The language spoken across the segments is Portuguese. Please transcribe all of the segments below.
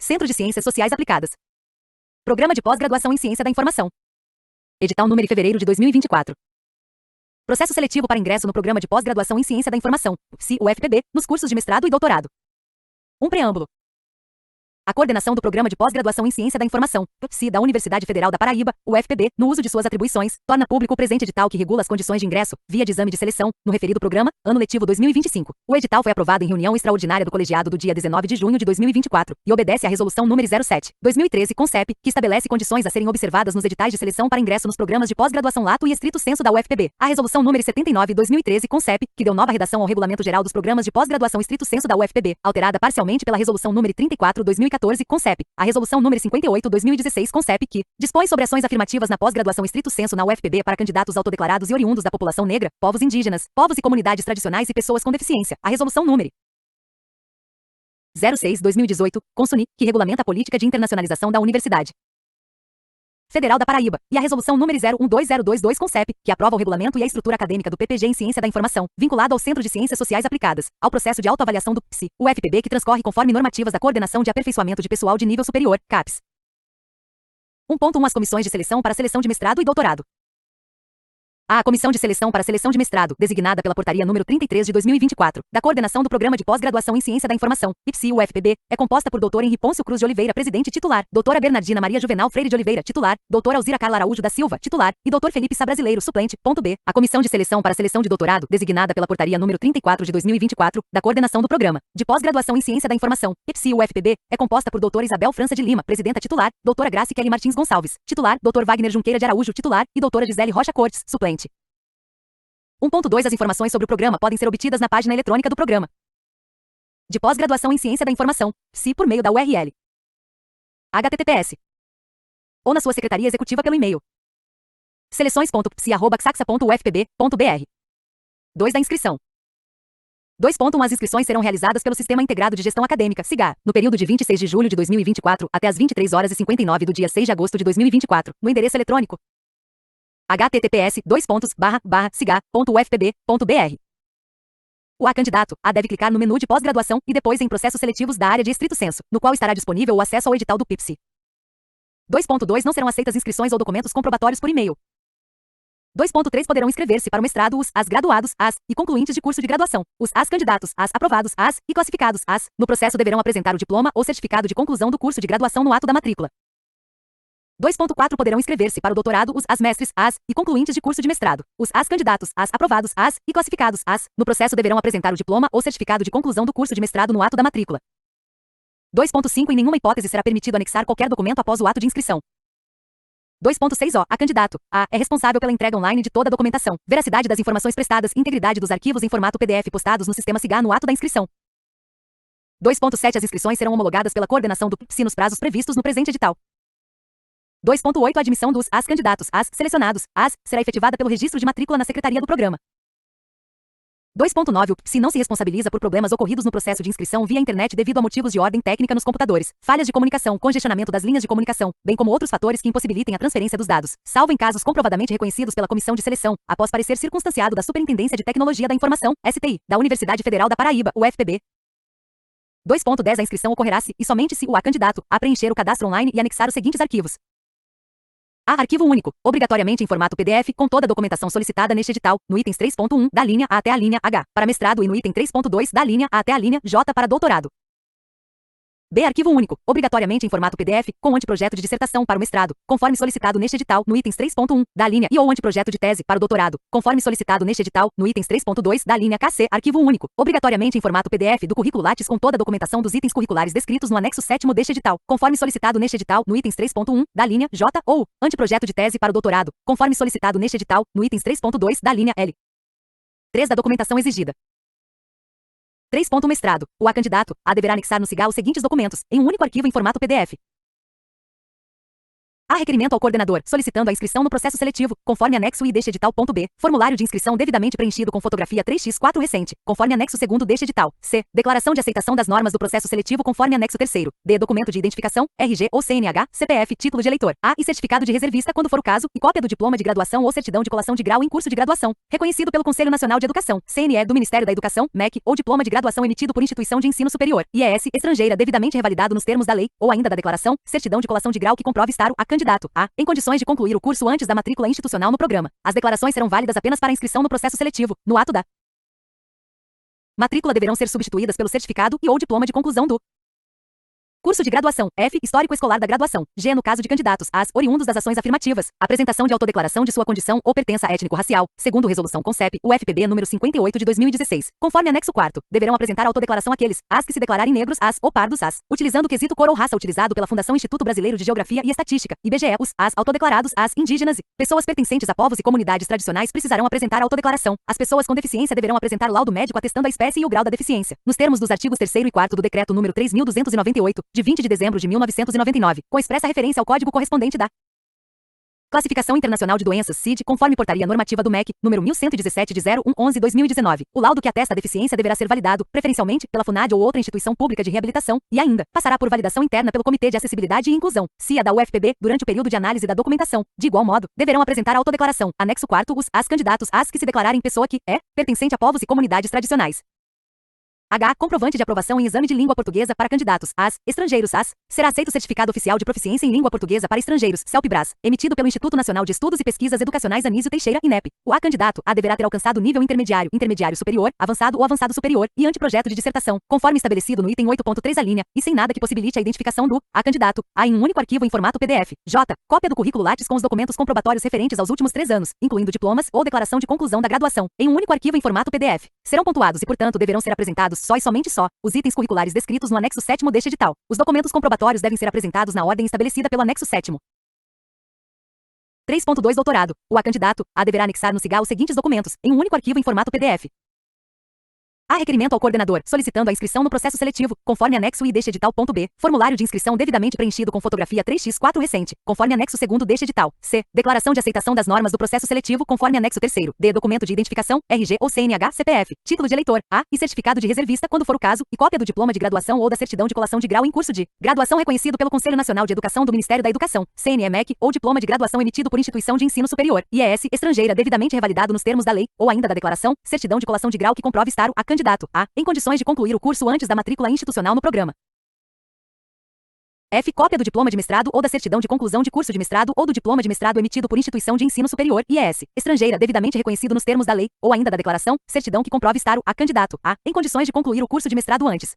Centro de Ciências Sociais Aplicadas. Programa de Pós-Graduação em Ciência da Informação. Edital número fevereiro de 2024. Processo seletivo para ingresso no Programa de Pós-Graduação em Ciência da Informação, UFPB, nos cursos de mestrado e doutorado. Um preâmbulo. A coordenação do Programa de Pós-Graduação em Ciência da Informação, da Universidade Federal da Paraíba, UFPB, no uso de suas atribuições, torna público o presente edital que regula as condições de ingresso, via de exame de seleção, no referido programa, ano letivo 2025. O edital foi aprovado em reunião extraordinária do colegiado do dia 19 de junho de 2024 e obedece à Resolução número 07/2013, CONCEP, que estabelece condições a serem observadas nos editais de seleção para ingresso nos programas de pós-graduação lato e estrito sensu da UFPB. A Resolução número 79/2013, CONCEP, que deu nova redação ao Regulamento Geral dos Programas de Pós-Graduação estrito sensu da UFPB, alterada parcialmente pela Resolução número 34/2014, CONCEP, a Resolução número 58/2016, CONCEP, que dispõe sobre ações afirmativas na pós-graduação estrito sensu na UFPB para candidatos autodeclarados e oriundos da população negra, povos indígenas, povos e comunidades tradicionais e pessoas com deficiência. A Resolução número 06/2018, CONSUNI, que regulamenta a política de internacionalização da Universidade Federal da Paraíba, e a Resolução número 012022, CONCEP, que aprova o regulamento e a estrutura acadêmica do PPG em Ciência da Informação, vinculado ao Centro de Ciências Sociais Aplicadas, ao processo de autoavaliação do UFPB que transcorre conforme normativas da Coordenação de Aperfeiçoamento de Pessoal de Nível Superior, CAPES. 1.1 As comissões de seleção para seleção de mestrado e doutorado. A Comissão de Seleção para Seleção de Mestrado, designada pela Portaria número 33 de 2024, da Coordenação do Programa de Pós-Graduação em Ciência da Informação, IPSI-UFPB, é composta por Dr. Henri Pôncio Cruz de Oliveira, presidente titular, Doutora Bernardina Maria Juvenal Freire de Oliveira, titular, Doutora Alzira Carla Araújo da Silva, titular, e Dr. Felipe Sá Brasileiro, suplente. B. A Comissão de Seleção para Seleção de Doutorado, designada pela Portaria número 34 de 2024, da Coordenação do Programa de Pós-Graduação em Ciência da Informação, IPSI-UFPB, é composta por Doutora Isabel França de Lima, presidenta titular, Doutora Grace Kelly Martins Gonçalves, titular, Dr. Wagner Junqueira de Araújo, titular, e Doutora Gisele Rocha Cortes, suplente. 1.2 As informações sobre o programa podem ser obtidas na página eletrônica do Programa de Pós-Graduação em Ciência da Informação, por meio da URL https ou na sua secretaria executiva pelo e-mail seleções.psi@xaxa.ufpb.br. 2 da inscrição. 2.1 As inscrições serão realizadas pelo Sistema Integrado de Gestão Acadêmica, SIGA, no período de 26 de julho de 2024 até as 23h59 do dia 6 de agosto de 2024, no endereço eletrônico https://siga.ufpb.br. O candidato deve clicar no menu de pós-graduação e depois em processos seletivos da área de estrito sensu, no qual estará disponível o acesso ao edital do PIPSI. 2.2 Não serão aceitas inscrições ou documentos comprobatórios por e-mail. 2.3 Poderão inscrever-se para o mestrado as graduados, e concluintes de curso de graduação, as candidatos, aprovados, e classificados, No processo deverão apresentar o diploma ou certificado de conclusão do curso de graduação no ato da matrícula. 2.4 Poderão inscrever-se para o doutorado as mestres, e concluintes de curso de mestrado, as candidatos, aprovados, e classificados, No processo deverão apresentar o diploma ou certificado de conclusão do curso de mestrado no ato da matrícula. 2.5 Em nenhuma hipótese será permitido anexar qualquer documento após o ato de inscrição. 2.6 A candidato, é responsável pela entrega online de toda a documentação, veracidade das informações prestadas, integridade dos arquivos em formato PDF postados no sistema SIGA no ato da inscrição. 2.7 As inscrições serão homologadas pela coordenação do PIPSI nos prazos previstos no presente edital. 2.8 A admissão dos candidatos, selecionados, será efetivada pelo registro de matrícula na Secretaria do Programa. 2.9 O PIPSI não se responsabiliza por problemas ocorridos no processo de inscrição via internet devido a motivos de ordem técnica nos computadores, falhas de comunicação, congestionamento das linhas de comunicação, bem como outros fatores que impossibilitem a transferência dos dados, salvo em casos comprovadamente reconhecidos pela Comissão de Seleção, após parecer circunstanciado da Superintendência de Tecnologia da Informação, STI, da Universidade Federal da Paraíba, UFPB. 2.10 A inscrição ocorrerá se, e somente se, o candidato preencher o cadastro online e anexar os seguintes arquivos. Arquivo único, obrigatoriamente em formato PDF, com toda a documentação solicitada neste edital, no itens 3.1 da linha A até a linha H, para mestrado e no item 3.2 da linha A até a linha J para doutorado. B. Arquivo único, obrigatoriamente em formato PDF, com anteprojeto de dissertação para o mestrado, conforme solicitado neste edital, no itens 3.1 da linha I ou anteprojeto de tese para o doutorado, conforme solicitado neste edital, no itens 3.2 da linha KC. Arquivo único, obrigatoriamente em formato PDF do currículo Lattes com toda a documentação dos itens curriculares descritos no anexo 7º deste edital, conforme solicitado neste edital, no itens 3.1 da linha J ou anteprojeto de tese para o doutorado, conforme solicitado neste edital, no itens 3.2 da linha L. 3 Da documentação exigida. 3. Mestrado. O candidato deverá anexar no SIGA os seguintes documentos, em um único arquivo em formato PDF. Há requerimento ao coordenador, solicitando a inscrição no processo seletivo, conforme anexo I deste edital.b. Formulário de inscrição devidamente preenchido com fotografia 3x4 recente, conforme anexo 2º deste edital. C. Declaração de aceitação das normas do processo seletivo conforme anexo 3º. D. Documento de identificação, RG ou CNH, CPF, título de eleitor. A. E certificado de reservista quando for o caso, e cópia do diploma de graduação ou certidão de colação de grau em curso de graduação, reconhecido pelo Conselho Nacional de Educação, CNE do Ministério da Educação, MEC, ou diploma de graduação emitido por instituição de ensino superior, IES, estrangeira devidamente revalidado nos termos da lei, ou ainda da declaração, certidão de colação de grau que comprove estar a candidato a em condições de concluir o curso antes da matrícula institucional no programa. As declarações serão válidas apenas para a inscrição no processo seletivo. No ato da matrícula deverão ser substituídas pelo certificado e ou diploma de conclusão do curso de graduação. F. Histórico escolar da graduação. G. No caso de candidatos, as oriundos das ações afirmativas. Apresentação de autodeclaração de sua condição ou pertença étnico-racial, segundo Resolução CONCEP, UFPB número 58 de 2016. Conforme anexo 4º, deverão apresentar autodeclaração aqueles, as que se declararem negros, as ou pardos, as, utilizando o quesito cor ou raça utilizado pela Fundação Instituto Brasileiro de Geografia e Estatística, IBGE, os, as autodeclarados, as indígenas e pessoas pertencentes a povos e comunidades tradicionais precisarão apresentar autodeclaração. As pessoas com deficiência deverão apresentar laudo médico atestando a espécie e o grau da deficiência. Nos termos dos artigos 3º e 4º do Decreto número 3.298, de 20 de dezembro de 1999, com expressa referência ao código correspondente da Classificação Internacional de Doenças, CID, conforme portaria normativa do MEC, número 1117 de 01/11/2019. O laudo que atesta a deficiência deverá ser validado, preferencialmente, pela FUNAD ou outra instituição pública de reabilitação, e ainda, passará por validação interna pelo Comitê de Acessibilidade e Inclusão, CIA da UFPB, durante o período de análise da documentação. De igual modo, deverão apresentar a autodeclaração, anexo 4º, as candidatos, as que se declararem pessoa que é pertencente a povos e comunidades tradicionais. H. Comprovante de aprovação em exame de língua portuguesa para candidatos, as, estrangeiros, as, será aceito o Certificado Oficial de Proficiência em Língua Portuguesa para Estrangeiros, CELPE-BRAS, emitido pelo Instituto Nacional de Estudos e Pesquisas Educacionais Anísio Teixeira, INEP. O A candidato, A deverá ter alcançado nível intermediário, intermediário superior, avançado ou avançado superior, e anteprojeto de dissertação, conforme estabelecido no item 8.3 a linha, e sem nada que possibilite a identificação do A candidato, A em um único arquivo em formato PDF. J. Cópia do currículo Lattes com os documentos comprobatórios referentes aos últimos 3 anos, incluindo diplomas ou declaração de conclusão da graduação, em um único arquivo em formato PDF. Serão pontuados e, portanto, deverão ser apresentados só e somente só os itens curriculares descritos no anexo 7º deste edital. Os documentos comprobatórios devem ser apresentados na ordem estabelecida pelo anexo 7º. 3.2 Doutorado. O A candidato, A deverá anexar no SIGA os seguintes documentos, em um único arquivo em formato PDF. Há requerimento ao coordenador, solicitando a inscrição no processo seletivo, conforme anexo I deste edital.b. Formulário de inscrição devidamente preenchido com fotografia 3x4 recente, conforme anexo 2º deste edital. C. Declaração de aceitação das normas do processo seletivo, conforme anexo 3º. D. Documento de identificação, RG ou CNH, CPF, título de eleitor, A. E certificado de reservista quando for o caso, e cópia do diploma de graduação ou da certidão de colação de grau em curso de graduação reconhecido pelo Conselho Nacional de Educação do Ministério da Educação, CNE-MEC, ou diploma de graduação emitido por instituição de ensino superior, IES, estrangeira devidamente revalidado nos termos da lei, ou ainda da declaração, certidão de colação de grau que comprove estar a candidato a em condições de concluir o curso antes da matrícula institucional no programa. F. Cópia do diploma de mestrado ou da certidão de conclusão de curso de mestrado ou do diploma de mestrado emitido por instituição de ensino superior, IES, estrangeira devidamente reconhecido nos termos da lei, ou ainda da declaração, certidão que comprove estar a candidato a em condições de concluir o curso de mestrado antes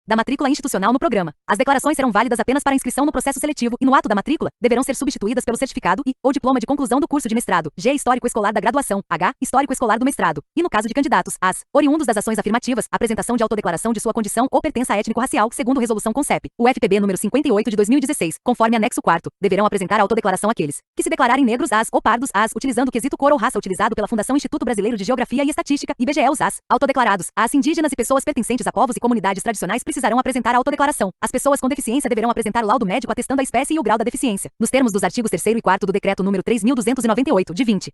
da matrícula institucional no programa. As declarações serão válidas apenas para inscrição no processo seletivo e no ato da matrícula deverão ser substituídas pelo certificado e ou diploma de conclusão do curso de mestrado. G. Histórico escolar da graduação. H. Histórico escolar do mestrado. E no caso de candidatos, as oriundos das ações afirmativas, apresentação de autodeclaração de sua condição ou pertença étnico-racial, segundo Resolução CONCEP, UFPB número 58 de 2016, conforme anexo 4º, deverão apresentar autodeclaração aqueles que se declararem negros, as ou pardos, as, utilizando o quesito cor ou raça utilizado pela Fundação Instituto Brasileiro de Geografia e Estatística, IBGE, os as autodeclarados, as indígenas e pessoas pertencentes a povos e comunidades tradicionais precisarão apresentar autodeclaração. As pessoas com deficiência deverão apresentar laudo médico atestando a espécie e o grau da deficiência, nos termos dos artigos 3º e 4º do Decreto número 3.298, de 20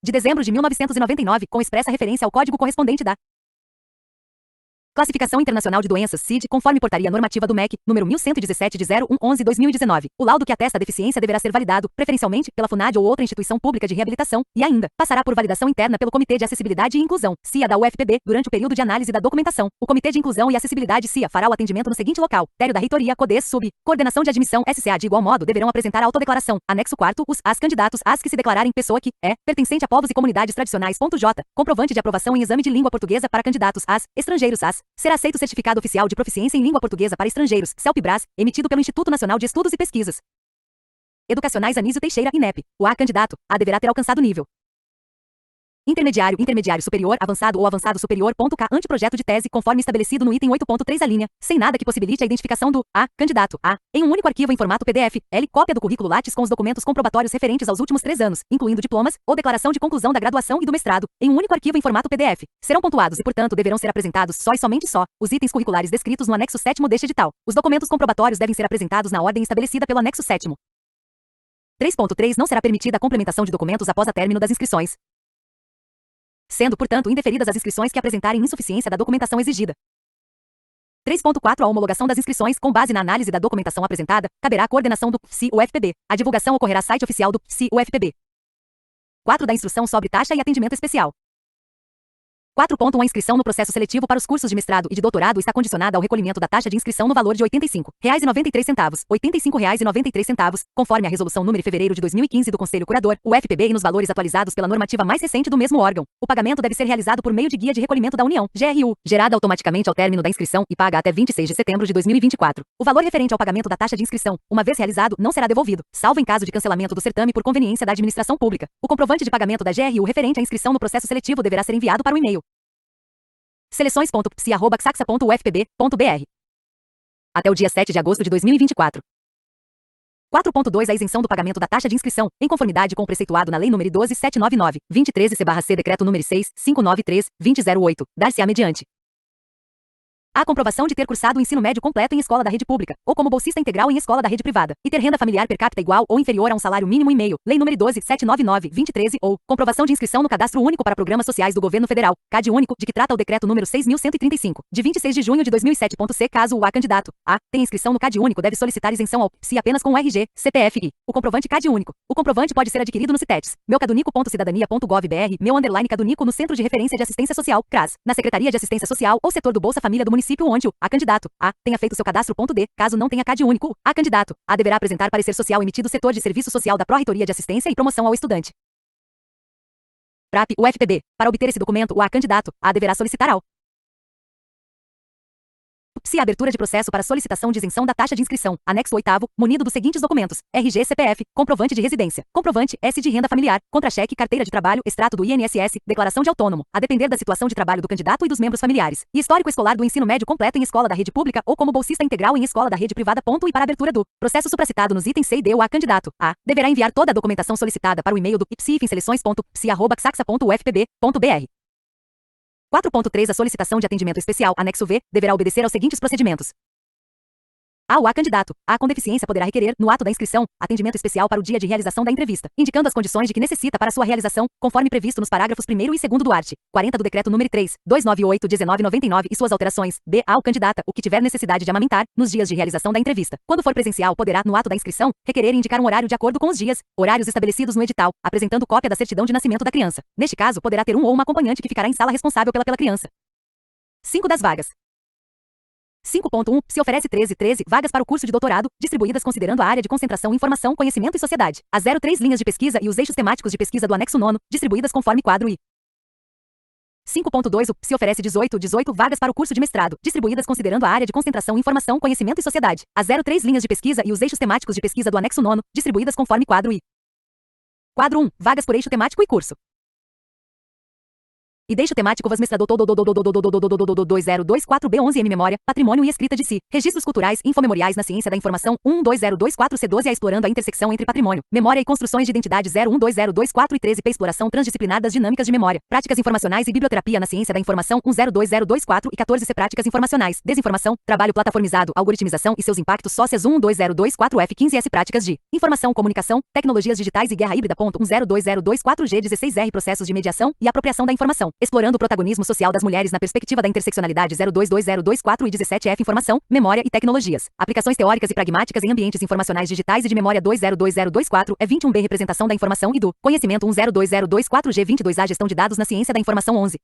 de dezembro de 1999, com expressa referência ao código correspondente da Classificação Internacional de Doenças, CID, conforme portaria normativa do MEC, número 1117 de 01/11/2019. O laudo que atesta a deficiência deverá ser validado, preferencialmente, pela FUNAD ou outra instituição pública de reabilitação, e ainda, passará por validação interna pelo Comitê de Acessibilidade e Inclusão, CIA da UFPB, durante o período de análise da documentação. O Comitê de Inclusão e Acessibilidade CIA fará o atendimento no seguinte local: Térreo da Reitoria, CODES, SUB, Coordenação de Admissão, SCA. De igual modo, deverão apresentar a autodeclaração, anexo 4º, os, as candidatos, as que se declararem pessoa que é pertencente a povos e comunidades tradicionais. J. Comprovante de aprovação em exame de língua portuguesa para candidatos, as, estrangeiros, as, será aceito o Certificado Oficial de Proficiência em Língua Portuguesa para Estrangeiros, CELPE-BRAS, emitido pelo Instituto Nacional de Estudos e Pesquisas Educacionais Anísio Teixeira, INEP. O A candidato, A deverá ter alcançado nível intermediário, intermediário superior, avançado ou avançado superior. K. Anteprojeto de tese, conforme estabelecido no item 8.3 a linha, sem nada que possibilite a identificação do A. Candidato A. Em um único arquivo em formato PDF, L. Cópia do currículo Lattes com os documentos comprobatórios referentes aos últimos 3 anos, incluindo diplomas, ou declaração de conclusão da graduação e do mestrado, em um único arquivo em formato PDF. Serão pontuados e, portanto, deverão ser apresentados só e somente os itens curriculares descritos no anexo 7º deste edital. Os documentos comprobatórios devem ser apresentados na ordem estabelecida pelo anexo 7º. 3.3 Não será permitida a complementação de documentos após a término das inscrições, sendo, portanto, indeferidas as inscrições que apresentarem insuficiência da documentação exigida. 3.4 A homologação das inscrições, com base na análise da documentação apresentada, caberá à coordenação do PSI-UFPB. A divulgação ocorrerá no site oficial do PSI-UFPB. 4 Da instrução sobre taxa e atendimento especial. 4.1 A inscrição no processo seletivo para os cursos de mestrado e de doutorado está condicionada ao recolhimento da taxa de inscrição no valor de R$ 85,93, R$ 85,93, conforme a resolução número fevereiro de 2015 do Conselho Curador, UFPB, e nos valores atualizados pela normativa mais recente do mesmo órgão. O pagamento deve ser realizado por meio de guia de recolhimento da União, GRU, gerada automaticamente ao término da inscrição e paga até 26 de setembro de 2024. O valor referente ao pagamento da taxa de inscrição, uma vez realizado, não será devolvido, salvo em caso de cancelamento do certame por conveniência da administração pública. O comprovante de pagamento da GRU referente à inscrição no processo seletivo deverá ser enviado para o e-mail seleções.psi@xaxa.ufpb.br até o dia 7 de agosto de 2024. 4.2 A isenção do pagamento da taxa de inscrição, em conformidade com o preceituado na Lei nº 12.799, 2013/C, Decreto nº 6.593, 2008, dar-se-á mediante a comprovação de ter cursado o ensino médio completo em escola da rede pública, ou como bolsista integral em escola da rede privada, e ter renda familiar per capita igual ou inferior a um salário mínimo e meio, Lei nº 12.799, 2013, ou comprovação de inscrição no Cadastro Único para Programas Sociais do Governo Federal, CAD Único, de que trata o Decreto nº 6.135, de 26 de junho de 2007. Caso o candidato A tenha inscrição no CAD Único, deve solicitar isenção ao PSI apenas com o RG, CPF e o comprovante CAD Único. O comprovante pode ser adquirido no CITES, meucadunico.cidadania.gov.br, meu Cadunico, no Centro de Referência de Assistência Social, CRAS, na Secretaria de Assistência Social ou setor do Bolsa Família do município onde o candidato A tenha feito seu cadastro. D. Caso não tenha CAD Único, o candidato A deverá apresentar parecer social emitido setor de serviço social da Pró-Reitoria de Assistência e Promoção ao Estudante. PRAP, UFPB. Para obter esse documento, o candidato A deverá solicitar ao PSI a abertura de processo para solicitação de isenção da taxa de inscrição, anexo 8º, munido dos seguintes documentos: RG, CPF, comprovante de residência, comprovante S de renda familiar, contra-cheque, carteira de trabalho, extrato do INSS, declaração de autônomo, a depender da situação de trabalho do candidato e dos membros familiares, e histórico escolar do ensino médio completo em escola da rede pública ou como bolsista integral em escola da rede privada. E para abertura do processo supracitado nos itens C e D, o candidato A deverá enviar toda a documentação solicitada para o e-mail do psi.seleções.psi@xaxa.ufpb.br. 4.3 A solicitação de atendimento especial, anexo V, deverá obedecer aos seguintes procedimentos. O candidato A com deficiência poderá requerer, no ato da inscrição, atendimento especial para o dia de realização da entrevista, indicando as condições de que necessita para sua realização, conforme previsto nos parágrafos 1º e 2º do art. 40 do Decreto nº 3.298/1999 e suas alterações. B. O candidata, o que tiver necessidade de amamentar, nos dias de realização da entrevista. Quando for presencial, poderá, no ato da inscrição, requerer e indicar um horário de acordo com os dias, horários estabelecidos no edital, apresentando cópia da certidão de nascimento da criança. Neste caso, poderá ter um ou uma acompanhante que ficará em sala responsável pela criança. 5 das vagas. 5.1 Se oferece 13 vagas para o curso de doutorado, distribuídas considerando a área de concentração Informação, Conhecimento e Sociedade. A 03 linhas de pesquisa e os eixos temáticos de pesquisa do anexo 9, distribuídas conforme quadro I. 5.2 Se oferece 18 vagas para o curso de mestrado, distribuídas considerando a área de concentração Informação, Conhecimento e Sociedade. A 03 linhas de pesquisa e os eixos temáticos de pesquisa do anexo 9, distribuídas conforme quadro I. Quadro 1 Vagas por eixo temático e curso. E deixo temático vas mestrado 2024B11M Memória, Patrimônio e Escrita de Si, Registros Culturais, Infomemoriais na Ciência da Informação, 12024C12 A explorando a intersecção entre patrimônio, memória e construções de identidade 012024 e 13P Exploração transdisciplinar das dinâmicas de memória, práticas informacionais e biblioterapia na ciência da informação, 102024 e 14C Práticas informacionais, desinformação, trabalho plataformizado, algoritmização e seus impactos sócias 12024F15S Práticas de informação, comunicação, tecnologias digitais e guerra híbrida. 12024G16R Processos de mediação e apropriação da informação, explorando o protagonismo social das mulheres na perspectiva da interseccionalidade 022024 e 17F Informação, Memória e Tecnologias. Aplicações teóricas e pragmáticas em ambientes informacionais digitais e de memória 202024 é 21B Representação da informação e do conhecimento 102024 G22A Gestão de dados na ciência da informação 11.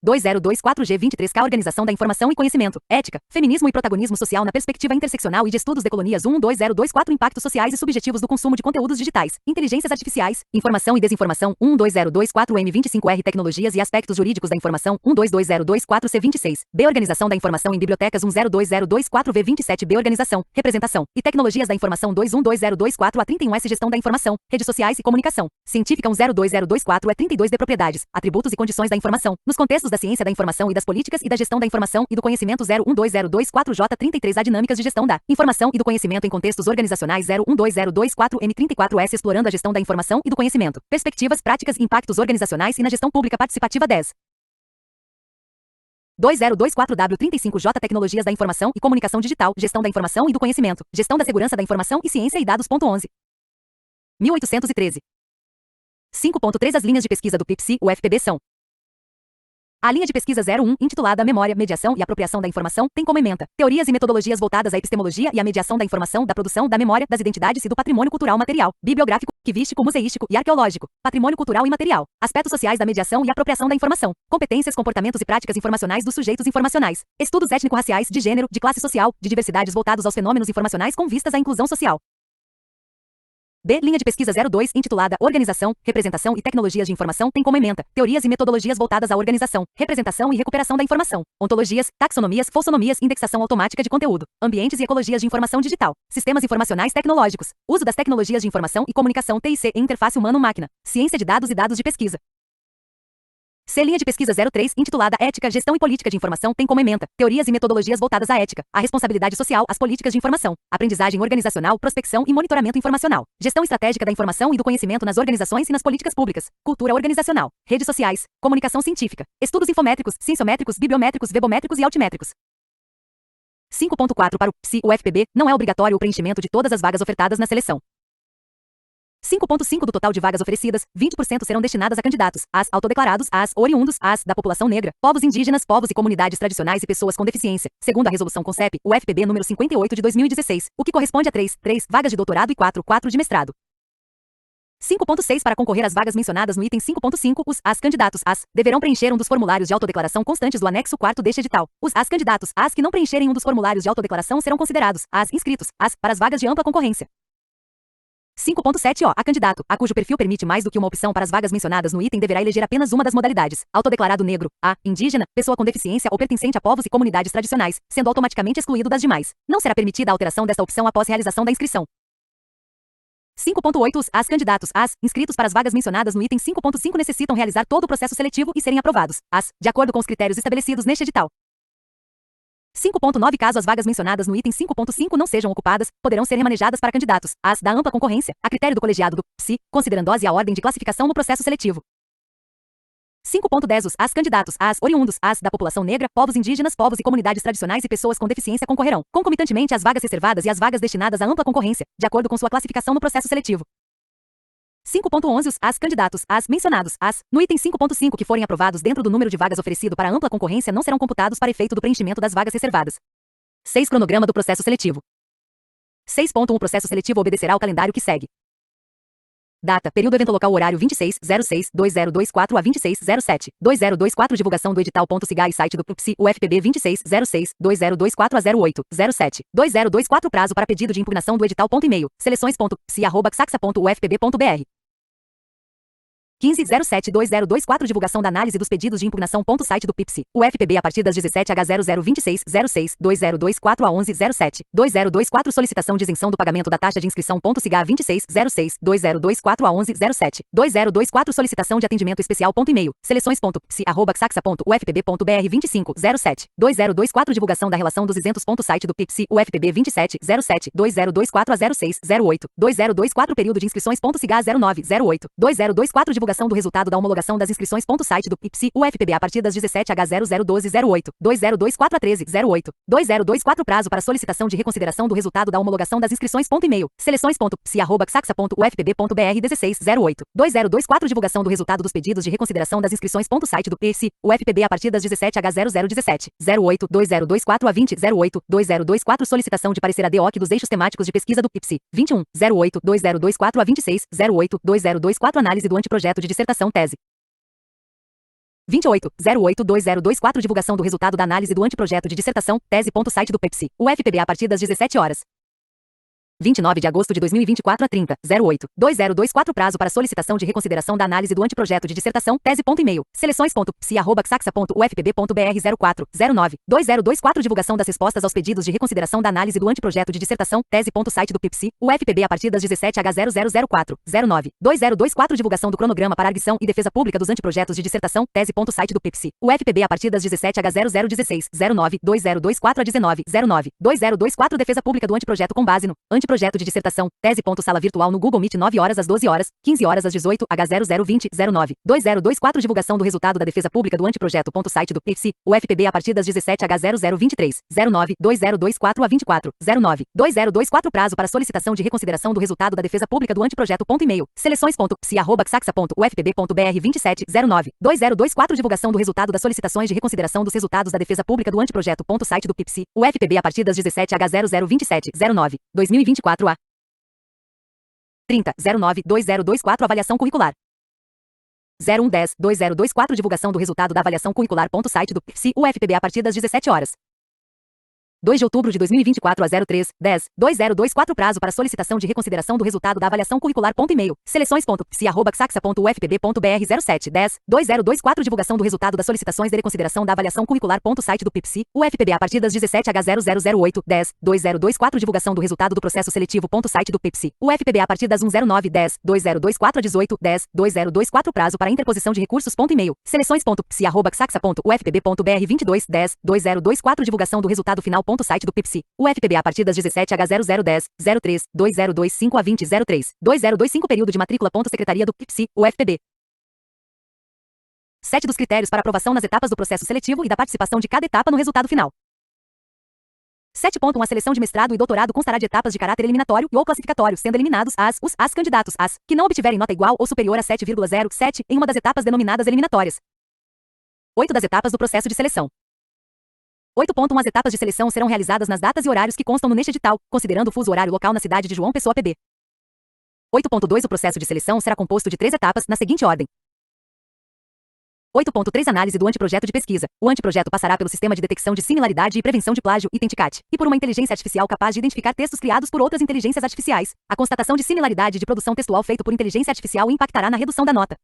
2024G23K Organização da Informação e Conhecimento, Ética, Feminismo e Protagonismo Social na Perspectiva Interseccional e de Estudos Decolonias 12024 Impactos Sociais e Subjetivos do Consumo de Conteúdos Digitais, Inteligências Artificiais, Informação e Desinformação 12024M25R Tecnologias e Aspectos Jurídicos da Informação 122024C26, B Organização da Informação em Bibliotecas 102024V27B Organização, Representação e Tecnologias da Informação 212024A31S Gestão da Informação, Redes Sociais e Comunicação, Científica 102024E32D Propriedades, Atributos e Condições da Informação, nos contextos da ciência da informação e das políticas e da gestão da informação e do conhecimento 012024J33A Dinâmicas de Gestão da Informação e do Conhecimento em Contextos Organizacionais 012024M34S Explorando a Gestão da Informação e do Conhecimento, Perspectivas, Práticas e Impactos Organizacionais e na Gestão Pública Participativa 10. 2024W35J Tecnologias da Informação e Comunicação Digital, Gestão da Informação e do Conhecimento, Gestão da Segurança da Informação e Ciência e Dados. 11. 1813. 5.3 As linhas de pesquisa do PIPSI-UFPB são: a linha de pesquisa 01, intitulada Memória, Mediação e Apropriação da Informação, tem como ementa teorias e metodologias voltadas à epistemologia e à mediação da informação, da produção, da memória, das identidades e do patrimônio cultural material, bibliográfico, arquivístico, museístico e arqueológico, patrimônio cultural e material, aspectos sociais da mediação e apropriação da informação, competências, comportamentos e práticas informacionais dos sujeitos informacionais, estudos étnico-raciais, de gênero, de classe social, de diversidades voltados aos fenômenos informacionais com vistas à inclusão social. B. Linha de pesquisa 02, intitulada Organização, Representação e Tecnologias de Informação, tem como ementa teorias e metodologias voltadas à organização, representação e recuperação da informação, ontologias, taxonomias, folsonomias, indexação automática de conteúdo, ambientes e ecologias de informação digital, sistemas informacionais tecnológicos, uso das tecnologias de informação e comunicação TIC e interface humano-máquina, ciência de dados e dados de pesquisa. C. Linha de pesquisa 03, intitulada Ética, Gestão e Política de Informação, tem como ementa teorias e metodologias voltadas à ética, à responsabilidade social, às políticas de informação, aprendizagem organizacional, prospecção e monitoramento informacional, gestão estratégica da informação e do conhecimento nas organizações e nas políticas públicas, cultura organizacional, redes sociais, comunicação científica, estudos infométricos, cienciométricos, bibliométricos, webométricos e altimétricos. 5.4 Para o PSI-UFPB, não é obrigatório o preenchimento de todas as vagas ofertadas na seleção. 5.5 Do total de vagas oferecidas, 20% serão destinadas a candidatos, as autodeclarados, as oriundos, as da população negra, povos indígenas, povos e comunidades tradicionais e pessoas com deficiência, segundo a resolução CONCEP, UFPB número 58 de 2016, o que corresponde a 3 vagas de doutorado e 4 de mestrado. 5.6 Para concorrer às vagas mencionadas no item 5.5, as candidatos, deverão preencher um dos formulários de autodeclaração constantes do anexo 4º deste edital. As candidatos, que não preencherem um dos formulários de autodeclaração serão considerados, inscritos, para as vagas de ampla concorrência. 5.7 A candidato, a cujo perfil permite mais do que uma opção para as vagas mencionadas no item deverá eleger apenas uma das modalidades, autodeclarado negro, indígena, pessoa com deficiência ou pertencente a povos e comunidades tradicionais, sendo automaticamente excluído das demais. Não será permitida a alteração desta opção após realização da inscrição. 5.8 As candidatos, inscritos para as vagas mencionadas no item 5.5 necessitam realizar todo o processo seletivo e serem aprovados, de acordo com os critérios estabelecidos neste edital. 5.9 Caso as vagas mencionadas no item 5.5 não sejam ocupadas, poderão ser remanejadas para candidatos, da ampla concorrência, a critério do colegiado do PSI, considerando-se a ordem de classificação no processo seletivo. 5.10 As candidatos, oriundos, da população negra, povos indígenas, povos e comunidades tradicionais e pessoas com deficiência concorrerão, concomitantemente às vagas reservadas e às vagas destinadas à ampla concorrência, de acordo com sua classificação no processo seletivo. 5.11 As candidatos, mencionados, no item 5.5 que forem aprovados dentro do número de vagas oferecido para ampla concorrência não serão computados para efeito do preenchimento das vagas reservadas. 6 Cronograma do processo seletivo. 6.1 O processo seletivo obedecerá ao calendário que segue. Data, período, evento local, horário 26/06/2024 a 26/07/2024 divulgação do edital.siga e site do PSI-UFPB 26/06/2024 a 08/07/2024 prazo para pedido de impugnação do edital.e-mail, seleções.psi@saxa.ufpb.br 15/07/2024 divulgação da análise dos pedidos de impugnação. Site do PIPSI, UFPB a partir das 17h002606/2024 a 11/07/2024 solicitação de isenção do pagamento da taxa de inscrição. Siga a 26/06/2024 a 11/07/2024 solicitação de atendimento especial. E-mail, seleções.psi@saxa.ufpb.br 25/07/2024 divulgação da relação dos isentos. Site do PIPSI, UFPB 27/07/2024 a 06/08/2024 período de inscrições. Siga a 09/08/2024 divulgação do resultado da homologação das inscrições. Site do PIPSI, UFPB a partir das 17h0012/08/2024 a 13/08/2024 prazo para solicitação de reconsideração do resultado da homologação das inscrições. E-mail, seleções.psi@saxa.ufpb.br 16/08/2024 divulgação do resultado dos pedidos de reconsideração das inscrições. Site do PIPSI, UFPB a partir das 17h0017/08/2024 a 20/08/2024 solicitação de parecer ADHOC dos eixos temáticos de pesquisa do PIPSI, 21/08/2024 a 26/08/2024 análise do anteprojeto de dissertação tese. 28.08.2024 Divulgação do resultado da análise do anteprojeto de dissertação, tese. Site do PEPSI, UFPB a partir das 17 horas. 29 de agosto de 2024 a 30.08.2024 Prazo para solicitação de reconsideração da análise do anteprojeto de dissertação, tese. E-mail, seleções.psi@xaxa.ufpb.br 04.09.2024 Divulgação das respostas aos pedidos de reconsideração da análise do anteprojeto de dissertação, tese. Site do PEPSI, UFPB a partir das 17h0004.09.2024 Divulgação do cronograma para arguição e defesa pública dos anteprojetos de dissertação, tese. Site do PEPSI, UFPB a partir das 17h0016.09.2024 a 19.09.2024 Defesa pública do anteprojeto com base no Projeto de dissertação, tese. Sala virtual no Google Meet 9 horas às 12 horas, 15 horas às 18 h0020.09.2024 Divulgação do resultado da defesa pública do anteprojeto. Site do PEPSI, UFPB a partir das 17h0023.09.2024 a 24.09.2024 Prazo para solicitação de reconsideração do resultado da defesa pública do anteprojeto. E-mail, seleções.psi@xaxa.ufpb.br 27.09.2024 Divulgação do resultado das solicitações de reconsideração dos resultados da defesa pública do anteprojeto. Site do PEPSI, UFPB a partir das 17h0027.09.2024 a 30.09.2024 Avaliação curricular 01.10.2024 Divulgação do resultado da avaliação curricular. Site do PEPSI, UFPB a partir das 17 horas. 2 de outubro de 2024 a 03.10.2024 Prazo para solicitação de reconsideração do resultado da avaliação curricular. E-mail, seleções.psi@xaxa.ufpb.br 07.10.2024 Divulgação do resultado das solicitações de reconsideração da avaliação curricular. Site do PEPSI, UFPB a partir das 17h0008.10.2024 Divulgação do resultado do processo seletivo. Site do PEPSI, UFPB a partir das 109.10.2024 a 18.10.2024 Prazo para interposição de recursos. E-mail, seleções.psi@xaxa.ufpb.br 22.10.2024 Divulgação do resultado final. Site do PEPSI, UFPB a partir das 17h0010.03.2025 a 20.03.2025 Período de matrícula. Secretaria do PEPSI, UFPB. 7 dos critérios para aprovação nas etapas do processo seletivo e da participação de cada etapa no resultado final. 7.1 A seleção de mestrado e doutorado constará de etapas de caráter eliminatório e ou classificatório, sendo eliminados os candidatos que não obtiverem nota igual ou superior a 7,07 em uma das etapas denominadas eliminatórias. 8 das etapas do processo de seleção. 8.1 As etapas de seleção serão realizadas nas datas e horários que constam neste edital, considerando o fuso horário local na cidade de João Pessoa PB. 8.2 O processo de seleção será composto de 3 etapas, na seguinte ordem. 8.3 Análise do anteprojeto de pesquisa. O anteprojeto passará pelo sistema de detecção de similaridade e prevenção de plágio, ITENTICAT, e por uma inteligência artificial capaz de identificar textos criados por outras inteligências artificiais. A constatação de similaridade de produção textual feito por inteligência artificial impactará na redução da nota.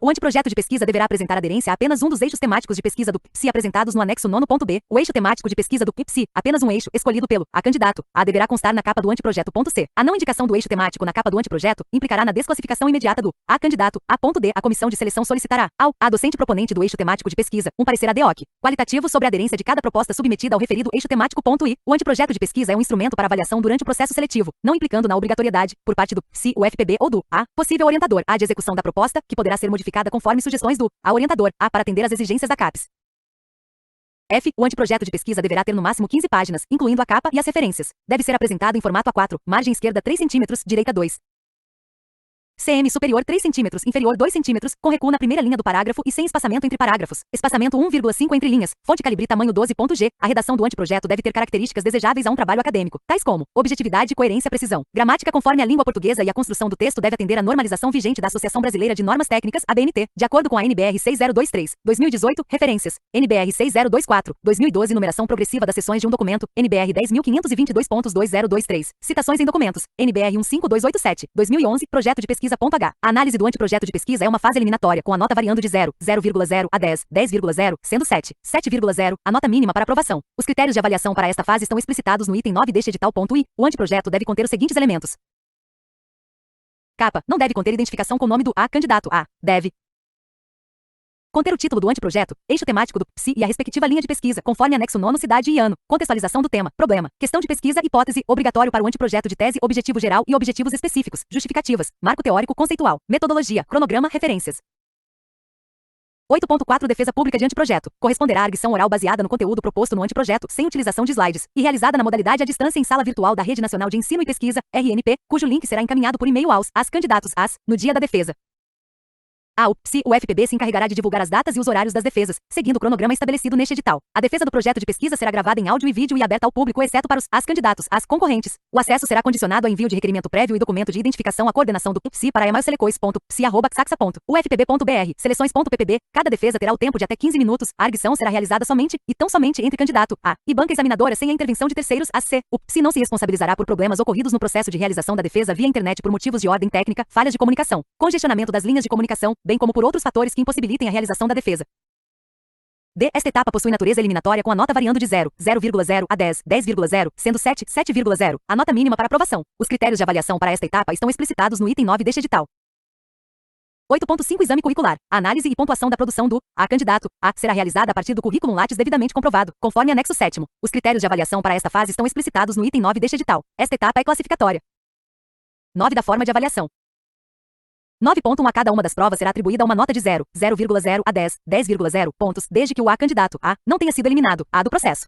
O anteprojeto de pesquisa deverá apresentar aderência a apenas um dos eixos temáticos de pesquisa do PEPSI apresentados no anexo 9.b. O eixo temático de pesquisa do PEPSI, apenas um eixo, escolhido pelo candidato, deverá constar na capa do anteprojeto. C. A não indicação do eixo temático na capa do anteprojeto implicará na desclassificação imediata do candidato. D. A comissão de seleção solicitará ao docente proponente do eixo temático de pesquisa um parecer ad hoc qualitativo sobre a aderência de cada proposta submetida ao referido eixo temático. I. O anteprojeto de pesquisa é um instrumento para avaliação durante o processo seletivo, não implicando na obrigatoriedade, por parte do PEPSI, UFPB ou do possível orientador, de execução da proposta, que poderá ser modificada conforme sugestões do orientador, para atender às exigências da CAPES. F. O anteprojeto de pesquisa deverá ter no máximo 15 páginas, incluindo a capa e as referências. Deve ser apresentado em formato A4, margem esquerda 3 cm, direita 2 cm superior 3 cm, inferior 2 cm, com recuo na primeira linha do parágrafo e sem espaçamento entre parágrafos. Espaçamento 1,5 entre linhas. Fonte calibre tamanho 12.g. A redação do anteprojeto deve ter características desejáveis a um trabalho acadêmico, tais como objetividade, coerência, precisão. Gramática conforme a língua portuguesa e a construção do texto deve atender à normalização vigente da Associação Brasileira de Normas Técnicas, ABNT, de acordo com a NBR 6023, 2018, referências. NBR 6024, 2012 numeração progressiva das seções de um documento, NBR 10.522.2023, citações em documentos, NBR 15287, 2011, projeto de pesquisa. H. A análise do anteprojeto de pesquisa é uma fase eliminatória, com a nota variando de 0, 0,0 a 10, 10,0, sendo 7, 7,0 a nota mínima para aprovação. Os critérios de avaliação para esta fase estão explicitados no item 9 deste edital. I. O anteprojeto deve conter os seguintes elementos. Capa. Não deve conter identificação com o nome do candidato. Deve conter o título do anteprojeto, eixo temático do PEPSI e a respectiva linha de pesquisa, conforme anexo 9, cidade e ano. Contextualização do tema, problema, questão de pesquisa, hipótese, obrigatório para o anteprojeto de tese, objetivo geral e objetivos específicos, justificativas, marco teórico conceitual, metodologia, cronograma, referências. 8.4 Defesa pública de anteprojeto. Corresponderá à arguição oral baseada no conteúdo proposto no anteprojeto, sem utilização de slides, e realizada na modalidade à distância em sala virtual da Rede Nacional de Ensino e Pesquisa, RNP, cujo link será encaminhado por e-mail aos candidatos no dia da defesa. A UFPB se encarregará de divulgar as datas e os horários das defesas, seguindo o cronograma estabelecido neste edital. A defesa do projeto de pesquisa será gravada em áudio e vídeo e aberta ao público, exceto para os candidatos, as concorrentes. O acesso será condicionado ao envio de requerimento prévio e documento de identificação à coordenação do PSI para emailselecois.psi@saxa.ufpb.br. Seleções.ppb. Cada defesa terá o tempo de até 15 minutos. A arguição será realizada somente e tão somente entre candidato A e banca examinadora sem a intervenção de terceiros. A.C. O PSI não se responsabilizará por problemas ocorridos no processo de realização da defesa via internet por motivos de ordem técnica, falhas de comunicação, congestionamento das linhas de comunicação, bem como por outros fatores que impossibilitem a realização da defesa. D. Esta etapa possui natureza eliminatória com a nota variando de 0,0 a 10, 10,0, sendo 7, 7,0 a nota mínima para aprovação. Os critérios de avaliação para esta etapa estão explicitados no item 9 deste edital. 8.5 Exame curricular. A análise e pontuação da produção do A candidato A será realizada a partir do currículo Lattes devidamente comprovado, conforme anexo 7º. Os critérios de avaliação para esta fase estão explicitados no item 9 deste edital. Esta etapa é classificatória. 9 da forma de avaliação. 9.1 A cada uma das provas será atribuída uma nota de 0, 0,0 a 10, 10,0 pontos, desde que o A candidato A não tenha sido eliminado, A do processo.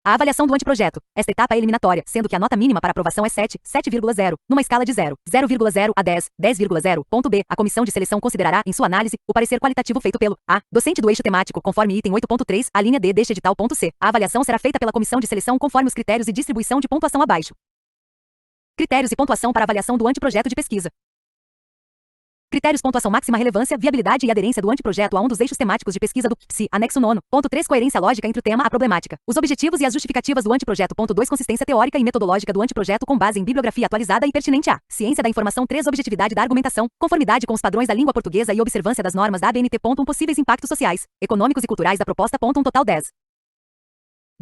A avaliação do anteprojeto. Esta etapa é eliminatória, sendo que a nota mínima para aprovação é 7, 7,0, numa escala de 0, 0,0 a 10, 10,0. Ponto B. A comissão de seleção considerará, em sua análise, o parecer qualitativo feito pelo A, docente do eixo temático, conforme item 8.3, a linha D deste edital. Ponto C. A avaliação será feita pela comissão de seleção conforme os critérios e distribuição de pontuação abaixo. Critérios e pontuação para avaliação do anteprojeto de pesquisa. Critérios: pontuação máxima, relevância, viabilidade e aderência do anteprojeto a um dos eixos temáticos de pesquisa do PSI, anexo 9. Ponto 3. Coerência lógica entre o tema e a problemática. Os objetivos e as justificativas do anteprojeto. Ponto 2. Consistência teórica e metodológica do anteprojeto com base em bibliografia atualizada e pertinente à ciência da informação. 3. Objetividade da argumentação, conformidade com os padrões da língua portuguesa e observância das normas da ABNT. Ponto 1. Possíveis impactos sociais, econômicos e culturais da proposta. Ponto 1. Total 10.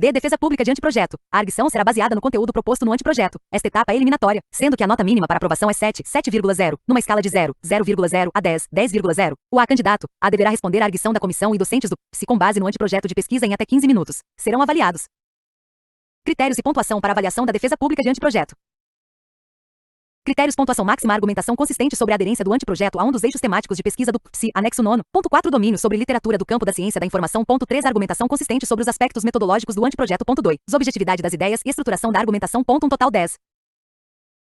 D. Defesa pública de anteprojeto. A arguição será baseada no conteúdo proposto no anteprojeto. Esta etapa é eliminatória, sendo que a nota mínima para aprovação é 7, 7,0, numa escala de 0, 0,0 a 10, 10,0. O A candidato A deverá responder à arguição da comissão e docentes do PSI com base no anteprojeto de pesquisa em até 15 minutos. Serão avaliados. Critérios e pontuação para avaliação da defesa pública de anteprojeto. Critérios: pontuação máxima, argumentação consistente sobre a aderência do anteprojeto a um dos eixos temáticos de pesquisa do PSI, anexo 9. Ponto 4. Domínio sobre literatura do campo da ciência da informação. Ponto 3. Argumentação consistente sobre os aspectos metodológicos do anteprojeto. Ponto 2. Objetividade das ideias e estruturação da argumentação. Ponto 1. Total 10.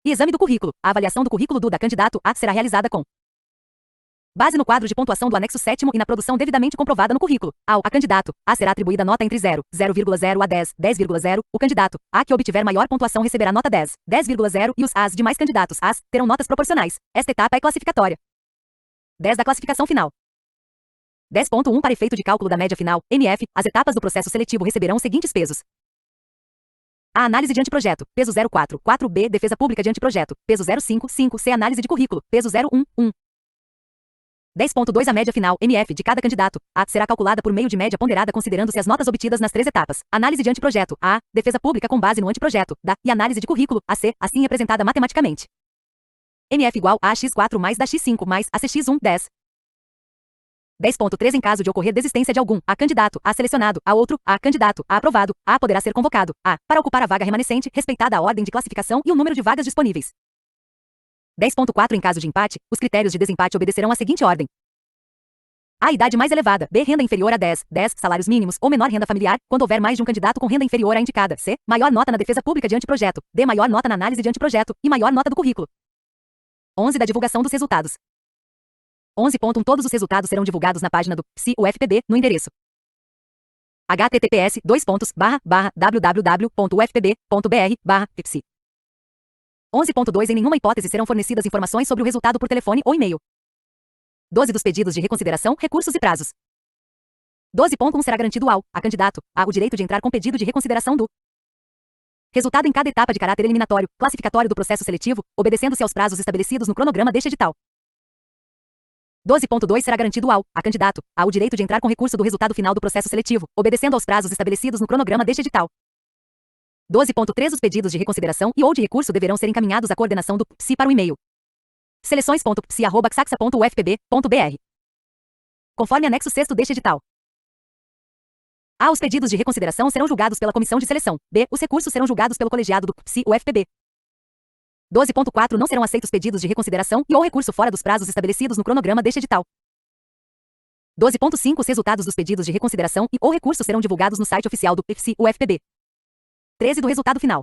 E exame do currículo. A avaliação do currículo do da candidato A será realizada com base no quadro de pontuação do anexo 7º e na produção devidamente comprovada no currículo. Ao A candidato A será atribuída nota entre 0, 0,0 a 10, 10,0. O candidato A que obtiver maior pontuação receberá nota 10, 10,0 e os As demais candidatos As terão notas proporcionais. Esta etapa é classificatória. 10 da classificação final. 10.1 Para efeito de cálculo da média final, MF, as etapas do processo seletivo receberão os seguintes pesos. A análise de anteprojeto, peso 0,4, 4B, defesa pública de anteprojeto, peso 0,5, 5C, análise de currículo, peso 0,1, 1. 10.2 A média final, MF, de cada candidato, A, será calculada por meio de média ponderada considerando-se as notas obtidas nas 3 etapas. Análise de anteprojeto, A, defesa pública com base no anteprojeto, da, e análise de currículo, AC, assim representada matematicamente. MF igual a x4 mais da x5 mais a cx1, 10. 10.3 Em caso de ocorrer desistência de algum A candidato A selecionado, a outro A candidato A aprovado, A poderá ser convocado A para ocupar a vaga remanescente, respeitada a ordem de classificação e o número de vagas disponíveis. 10.4 Em caso de empate, os critérios de desempate obedecerão à seguinte ordem. A. Idade mais elevada. B. Renda inferior a 10, 10 salários mínimos ou menor renda familiar, quando houver mais de um candidato com renda inferior à indicada. C. Maior nota na defesa pública de anteprojeto. D. Maior nota na análise de anteprojeto e maior nota do currículo. 11 Da divulgação dos resultados. 11.1 Todos os resultados serão divulgados na página do PSI UFPB, no endereço https://www.ufpb.br/psi. 11.2 Em nenhuma hipótese serão fornecidas informações sobre o resultado por telefone ou e-mail. 12 Dos pedidos de reconsideração, recursos e prazos. 12.1 Será garantido ao A candidato A o direito de entrar com pedido de reconsideração do resultado em cada etapa de caráter eliminatório, classificatório do processo seletivo, obedecendo-se aos prazos estabelecidos no cronograma deste edital. 12.2 Será garantido ao A candidato A o direito de entrar com recurso do resultado final do processo seletivo, obedecendo aos prazos estabelecidos no cronograma deste edital. 12.3 Os pedidos de reconsideração e ou de recurso deverão ser encaminhados à coordenação do PSI para o e-mail seleções.psi@saxa.ufpb.br. Conforme anexo 6º deste edital. A. Os pedidos de reconsideração serão julgados pela comissão de seleção. B. Os recursos serão julgados pelo colegiado do PSI UFPB. 12.4 Não serão aceitos pedidos de reconsideração e ou recurso fora dos prazos estabelecidos no cronograma deste edital. 12.5 Os resultados dos pedidos de reconsideração e ou recurso serão divulgados no site oficial do PSI UFPB. 13 Do resultado final.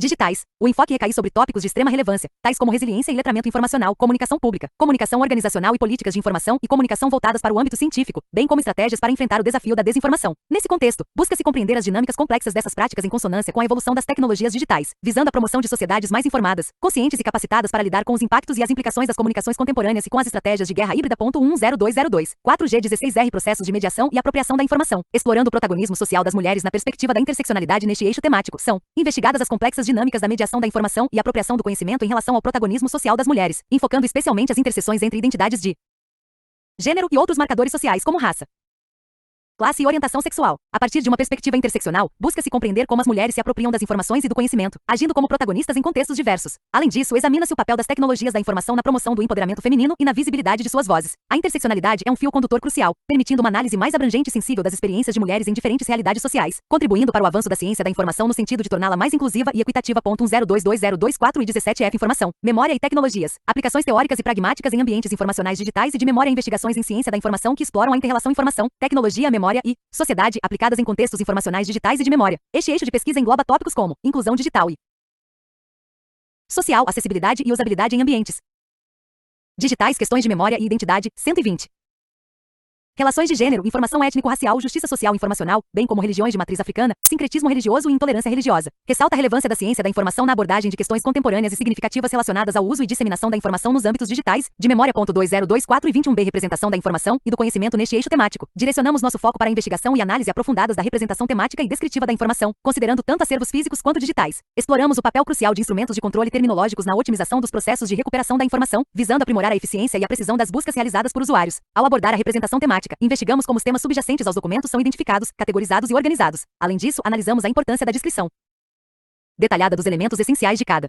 Digitais. O enfoque recai sobre tópicos de extrema relevância, tais como resiliência e letramento informacional, comunicação pública, comunicação organizacional e políticas de informação e comunicação voltadas para o âmbito científico, bem como estratégias para enfrentar o desafio da desinformação. Nesse contexto, busca-se compreender as dinâmicas complexas dessas práticas em consonância com a evolução das tecnologias digitais, visando a promoção de sociedades mais informadas, conscientes e capacitadas para lidar com os impactos e as implicações das comunicações contemporâneas e com as estratégias de guerra híbrida. 10202, 4G16R Processos de mediação e apropriação da informação, explorando o protagonismo social das mulheres na perspectiva da interseccionalidade neste eixo temático. São investigadas as complexas dinâmicas da mediação da informação e apropriação do conhecimento em relação ao protagonismo social das mulheres, enfocando especialmente as interseções entre identidades de gênero e outros marcadores sociais como raça, classe e orientação sexual. A partir de uma perspectiva interseccional, busca-se compreender como as mulheres se apropriam das informações e do conhecimento, agindo como protagonistas em contextos diversos. Além disso, examina-se o papel das tecnologias da informação na promoção do empoderamento feminino e na visibilidade de suas vozes. A interseccionalidade é um fio condutor crucial, permitindo uma análise mais abrangente e sensível das experiências de mulheres em diferentes realidades sociais, contribuindo para o avanço da ciência da informação no sentido de torná-la mais inclusiva e equitativa. 1022024 e 17F Informação, memória e tecnologias. Aplicações teóricas e pragmáticas em ambientes informacionais digitais e de memória. Investigações em ciência da informação que exploram a inter-relação informação, tecnologia, memória e sociedade aplicadas em contextos informacionais digitais e de memória. Este eixo de pesquisa engloba tópicos como inclusão digital e social, acessibilidade e usabilidade em ambientes digitais, questões de memória e identidade. 120. Relações de gênero, informação étnico-racial, justiça social informacional, bem como religiões de matriz africana, sincretismo religioso e intolerância religiosa. Ressalta a relevância da ciência da informação na abordagem de questões contemporâneas e significativas relacionadas ao uso e disseminação da informação nos âmbitos digitais, de memória. 2024 e 21b Representação da informação e do conhecimento neste eixo temático. Direcionamos nosso foco para a investigação e análise aprofundadas da representação temática e descritiva da informação, considerando tanto acervos físicos quanto digitais. Exploramos o papel crucial de instrumentos de controle terminológicos na otimização dos processos de recuperação da informação, visando aprimorar a eficiência e a precisão das buscas realizadas por usuários. Ao abordar a representação temática, investigamos como os temas subjacentes aos documentos são identificados, categorizados e organizados. Além disso, analisamos a importância da descrição detalhada dos elementos essenciais de cada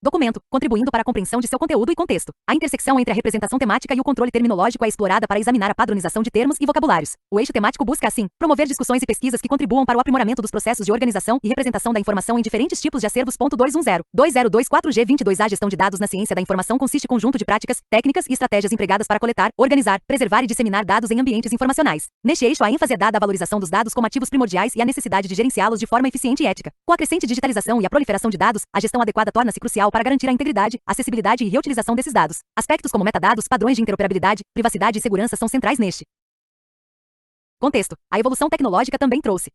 documento, contribuindo para a compreensão de seu conteúdo e contexto. A intersecção entre a representação temática e o controle terminológico é explorada para examinar a padronização de termos e vocabulários. O eixo temático busca, assim, promover discussões e pesquisas que contribuam para o aprimoramento dos processos de organização e representação da informação em diferentes tipos de acervos. 210-2024G22. A gestão de dados na ciência da informação consiste em conjunto de práticas, técnicas e estratégias empregadas para coletar, organizar, preservar e disseminar dados em ambientes informacionais. Neste eixo, a ênfase é dada à valorização dos dados como ativos primordiais e à necessidade de gerenciá-los de forma eficiente e ética. Com a crescente digitalização e a proliferação de dados, a gestão adequada torna-se crucial para garantir a integridade, acessibilidade e reutilização desses dados. Aspectos como metadados, padrões de interoperabilidade, privacidade e segurança são centrais neste contexto. A evolução tecnológica também trouxe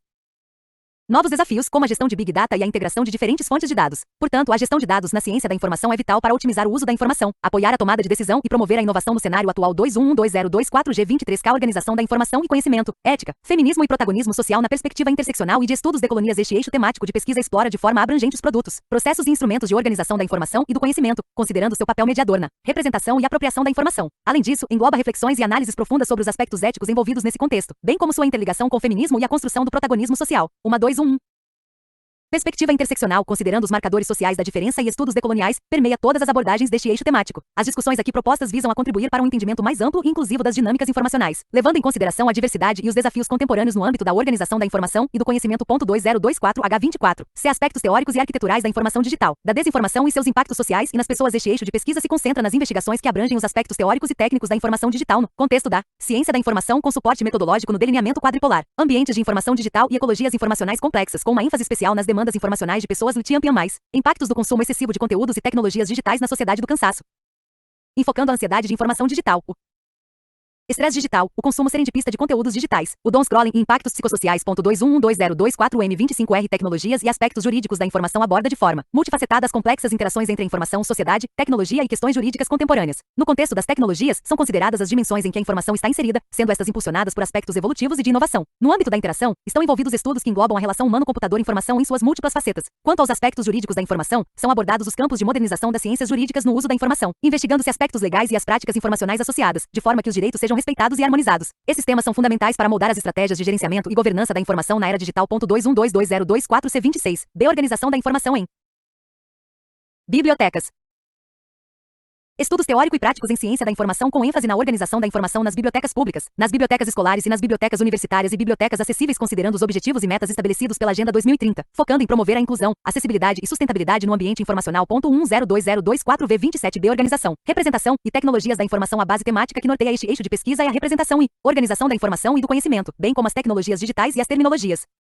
novos desafios, como a gestão de Big Data e a integração de diferentes fontes de dados. Portanto, a gestão de dados na ciência da informação é vital para otimizar o uso da informação, apoiar a tomada de decisão e promover a inovação no cenário atual. 2112024G23K Organização da informação e conhecimento, ética, feminismo e protagonismo social na perspectiva interseccional e de estudos de colonias. Este eixo temático de pesquisa explora de forma abrangente os produtos, processos e instrumentos de organização da informação e do conhecimento, considerando seu papel mediador na representação e apropriação da informação. Além disso, engloba reflexões e análises profundas sobre os aspectos éticos envolvidos nesse contexto, bem como sua interligação com o feminismo e a construção do protagonismo social. 121. Perspectiva interseccional, considerando os marcadores sociais da diferença e estudos decoloniais, permeia todas as abordagens deste eixo temático. As discussões aqui propostas visam a contribuir para um entendimento mais amplo e inclusivo das dinâmicas informacionais, levando em consideração a diversidade e os desafios contemporâneos no âmbito da organização da informação e do conhecimento. 2024H24. C. Aspectos teóricos e arquiteturais da informação digital, da desinformação e seus impactos sociais e nas pessoas. Este eixo de pesquisa se concentra nas investigações que abrangem os aspectos teóricos e técnicos da informação digital no contexto da ciência da informação com suporte metodológico no delineamento quadripolar, ambientes de informação digital e ecologias informacionais complexas, com uma ênfase especial nas demandas informacionais de pessoas. mais impactos do consumo excessivo de conteúdos e tecnologias digitais na sociedade do cansaço, enfocando a ansiedade de informação digital, o estresse digital, o consumo serendipista de conteúdos digitais, o doom-scrolling e impactos psicossociais. 2112024M25R Tecnologias e aspectos jurídicos da informação aborda de forma multifacetada as complexas interações entre a informação, sociedade, tecnologia e questões jurídicas contemporâneas. No contexto das tecnologias, são consideradas as dimensões em que a informação está inserida, sendo estas impulsionadas por aspectos evolutivos e de inovação. No âmbito da interação, estão envolvidos estudos que englobam a relação humano-computador-informação em suas múltiplas facetas. Quanto aos aspectos jurídicos da informação, são abordados os campos de modernização das ciências jurídicas no uso da informação, investigando-se aspectos legais e as práticas informacionais associadas, de forma que os direitos sejam respeitados e harmonizados. Esses temas são fundamentais para moldar as estratégias de gerenciamento e governança da informação na era digital. 2122024C26. B. Organização da informação em bibliotecas. Estudos teórico e práticos em ciência da informação com ênfase na organização da informação nas bibliotecas públicas, nas bibliotecas escolares e nas bibliotecas universitárias e bibliotecas acessíveis, considerando os objetivos e metas estabelecidos pela Agenda 2030, focando em promover a inclusão, acessibilidade e sustentabilidade no ambiente informacional. 1102024V27B. Organização, representação e tecnologias da informação. A base temática que norteia este eixo de pesquisa é a representação e organização da informação e do conhecimento, bem como as tecnologias digitais e as terminologias